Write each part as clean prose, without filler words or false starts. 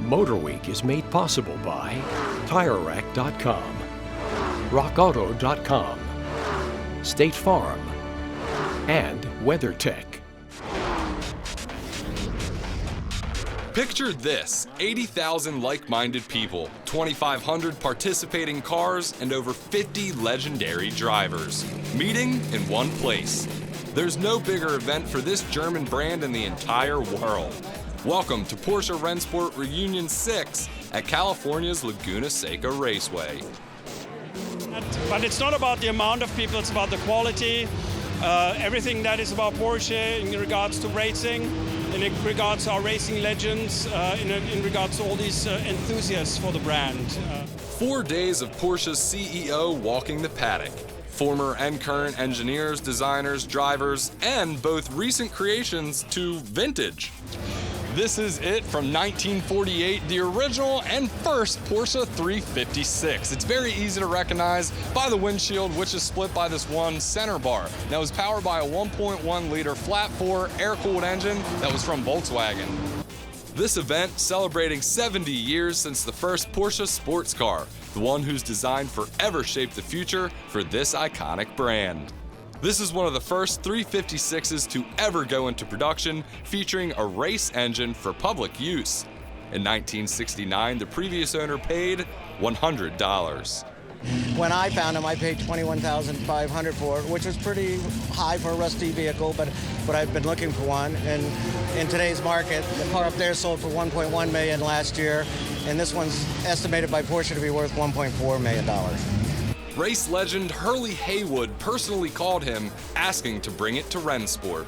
MotorWeek is made possible by TireRack.com, RockAuto.com, State Farm, and WeatherTech. Picture this, 80,000 like-minded people, 2,500 participating cars, and over 50 legendary drivers, meeting in one place. There's no bigger event for this German brand in the entire world. Welcome to Porsche Rennsport Reunion VI at California's Laguna Seca Raceway. But it's not about the amount of people, it's about the quality, everything that is about Porsche in regards to racing, in regards to our racing legends, in regards to all these enthusiasts for the brand. 4 days of Porsche's CEO walking the paddock. Former and current engineers, designers, drivers, and both recent creations to vintage. This is it from 1948, the original and first Porsche 356. It's very easy to recognize by the windshield, which is split by this one center bar. Now it's powered by a 1.1 liter flat-4 air-cooled engine that was from Volkswagen. This event celebrating 70 years since the first Porsche sports car, the one whose design forever shaped the future for this iconic brand. This is one of the first 356s to ever go into production, featuring a race engine for public use. In 1969, the previous owner paid $100. When I found them, I paid $21,500 for it, which was pretty high for a rusty vehicle, but I've been looking for one. And in today's market, the car up there sold for $1.1 million last year, and this one's estimated by Porsche to be worth $1.4 million. Race legend Hurley Haywood personally called him, asking to bring it to Rennsport.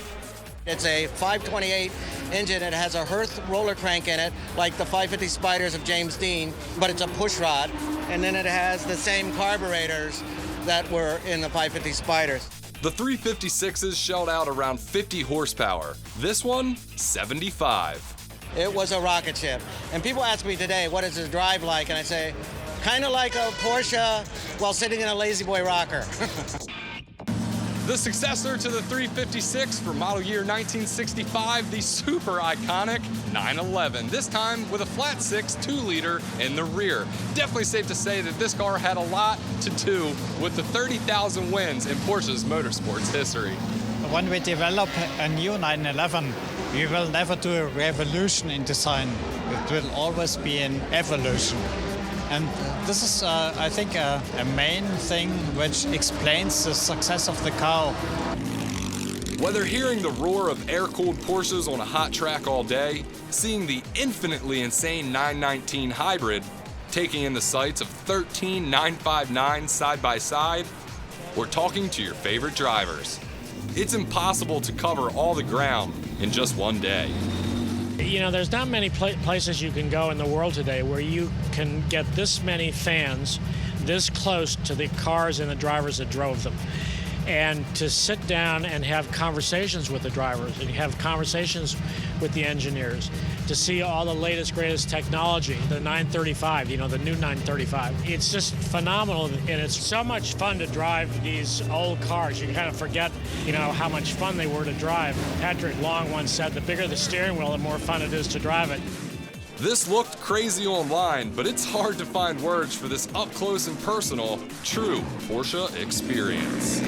It's a 528 engine. It has a Hearth roller crank in it, like the 550 Spiders of James Dean, but it's a push rod. And then it has the same carburetors that were in the 550 Spiders. The 356s shelled out around 50 horsepower. This one, 75. It was a rocket ship. And people ask me today, what is the drive like? And I say, kind of like a Porsche while sitting in a lazy boy rocker. The successor to the 356 for model year 1965, the super iconic 911, this time with a flat 6 2-liter in the rear. Definitely safe to say that this car had a lot to do with the 30,000 wins in Porsche's motorsports history. When we develop a new 911, we will never do a revolution in design. It will always be an evolution. And this is, I think, a main thing which explains the success of the car. Whether hearing the roar of air-cooled Porsches on a hot track all day, seeing the infinitely insane 919 hybrid, taking in the sights of 13 959s side by side, or talking to your favorite drivers, it's impossible to cover all the ground in just one day. You know, there's not many places you can go in the world today where you can get this many fans this close to the cars and the drivers that drove them. And to sit down and have conversations with the drivers and have conversations with the engineers, to see all the latest, greatest technology, the 935, you know, the new 935. It's just phenomenal, and it's so much fun to drive these old cars. You kind of forget, you know, how much fun they were to drive. Patrick Long once said, the bigger the steering wheel, the more fun it is to drive it. This looked crazy online, but it's hard to find words for this up-close and personal, true Porsche experience.